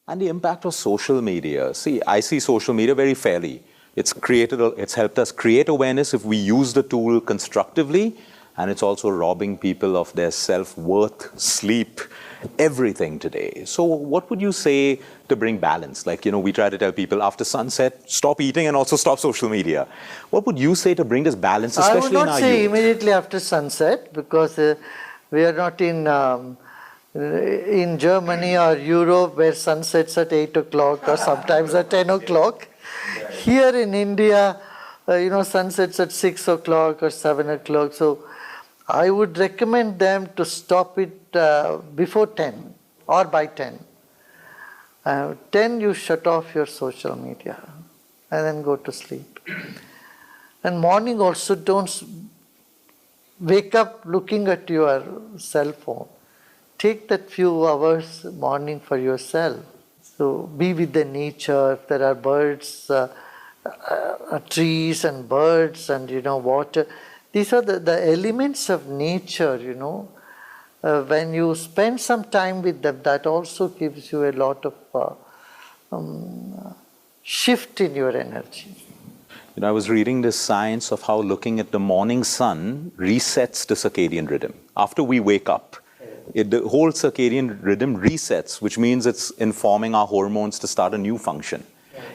And the impact of social media. See, I see social media very fairly. It's helped us create awareness if we use the tool constructively, and it's also robbing people of their self-worth, sleep, everything today. So what would you say to bring balance? Like, we try to tell people after sunset, stop eating and also stop social media. What would you say to bring this balance, especially in our youth? I would not say immediately after sunset, because we are not in Germany or Europe where sunsets at 8 o'clock or sometimes at 10 o'clock. Here in India, sunsets at 6 o'clock or 7 o'clock. So I would recommend them to stop it before 10 or by 10. 10 you shut off your social media and then go to sleep. And morning also don't wake up looking at your cell phone. Take that few hours morning for yourself. So be with the nature. If there are birds, trees and birds and water. These are the elements of nature, when you spend some time with them, that also gives you a lot of shift in your energy. I was reading this science of how looking at the morning sun resets the circadian rhythm. After we wake up, the whole circadian rhythm resets, which means it's informing our hormones to start a new function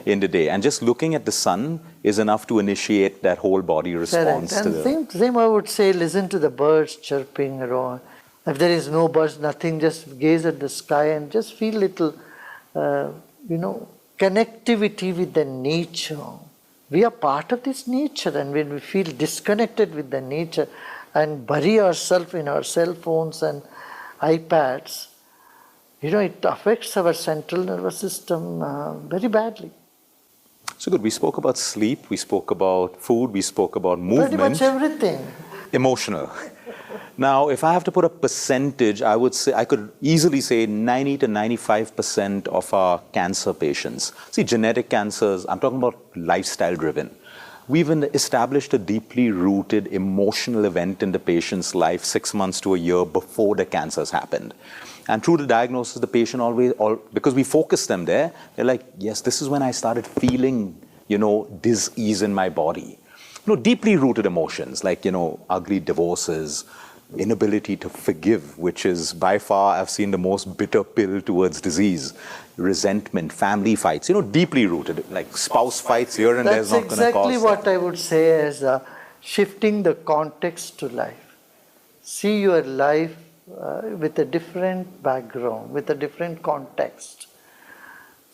in the day. And just looking at the sun is enough to initiate that whole body response. And same I would say, listen to the birds chirping around. If there is no birds, nothing, just gaze at the sky and just feel little, connectivity with the nature. We are part of this nature, and when we feel disconnected with the nature and bury ourselves in our cell phones and iPads, it affects our central nervous system very badly. So good. We spoke about sleep, we spoke about food, we spoke about movement. Pretty much everything. Emotional. Now, if I have to put a percentage, I would say, I could easily say 90 to 95% of our cancer patients. See, genetic cancers, I'm talking about lifestyle driven. We've established a deeply rooted emotional event in the patient's life 6 months to a year before the cancers happened. And through the diagnosis, the patient because we focus them there, they're like, yes, this is when I started feeling, dis-ease in my body. Deeply rooted emotions like, ugly divorces, inability to forgive, which is by far, I've seen the most bitter pill towards disease, resentment, family fights, deeply rooted, like spouse fights here and there's not going to cause That's exactly what I would say as shifting the context to life. See your life with a different background, with a different context.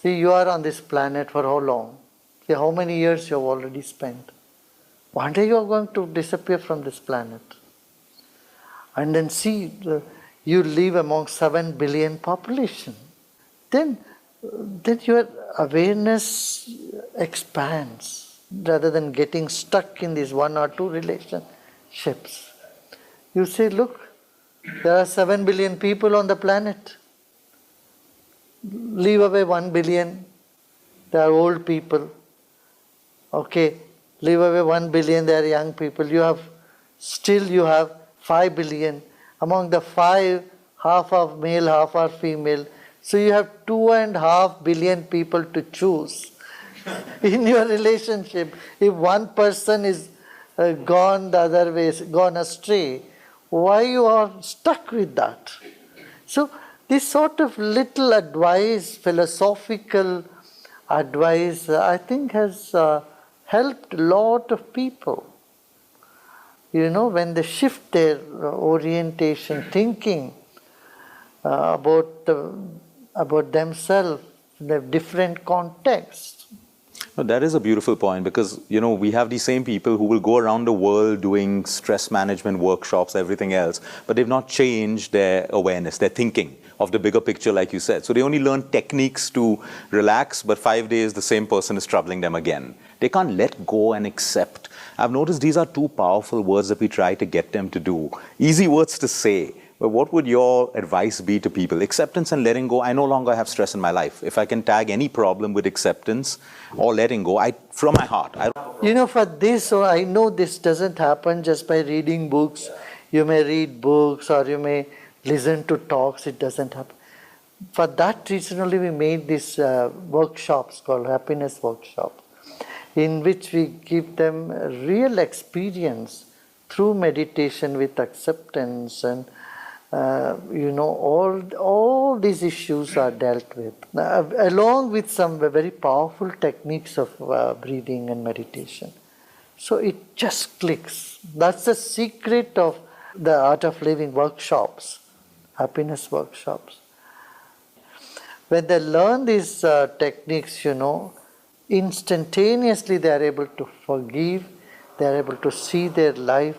See, you are on this planet for how long? See, how many years you have already spent? One day you are going to disappear from this planet. And then see, you live among 7 billion population. Then your awareness expands rather than getting stuck in these 1 or 2 relationships. You say, look, there are 7 billion people on the planet. Leave away 1 billion. They are old people. Okay, leave away 1 billion, they are young people. You have 5 billion. Among the 5, half are male, half are female. So you have 2.5 billion people to choose in your relationship. If one person is gone the other way, gone astray, why you are stuck with that? So this sort of little advice, philosophical advice, I think has helped a lot of people. When they shift their orientation, thinking about themselves in a different context. No, that is a beautiful point because, we have these same people who will go around the world doing stress management workshops, everything else, but they've not changed their awareness, their thinking of the bigger picture, like you said. So they only learn techniques to relax, but 5 days, the same person is troubling them again. They can't let go and accept. I've noticed these are 2 powerful words that we try to get them to do. Easy words to say, but what would your advice be to people? Acceptance and letting go. I no longer have stress in my life. If I can tag any problem with acceptance or letting go, from my heart. For this, I know this doesn't happen just by reading books. You may read books or you may listen to talks. It doesn't happen. For that reason only we made these workshops called happiness workshops, in which we give them a real experience through meditation with acceptance, and all these issues are dealt with, along with some very powerful techniques of breathing and meditation. So it just clicks. That's the secret of the Art of Living workshops, happiness workshops. When they learn these techniques, instantaneously they are able to forgive, they are able to see their life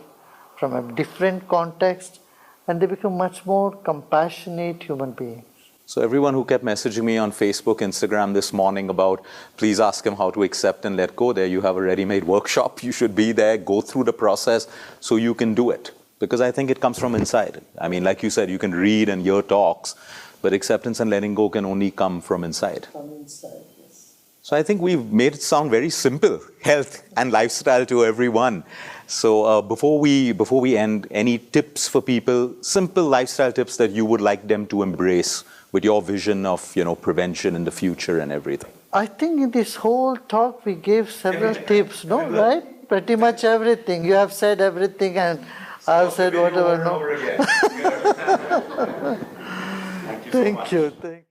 from a different context, and they become much more compassionate human beings. So everyone who kept messaging me on Facebook, Instagram this morning about please ask him how to accept and let go, there you have a ready-made workshop. You should be there, go through the process so you can do it. Because I think it comes from inside. I mean, like you said, you can read and hear talks, but acceptance and letting go can only come from inside. From inside, yes. So I think we've made it sound very simple, health and lifestyle to everyone. So before we end, any tips for people, simple lifestyle tips that you would like them to embrace with your vision of prevention in the future and everything? I think in this whole talk we gave several tips, no? Right? Pretty much everything. You have said everything, and I've said whatever. No. Thank you so much. Thank you.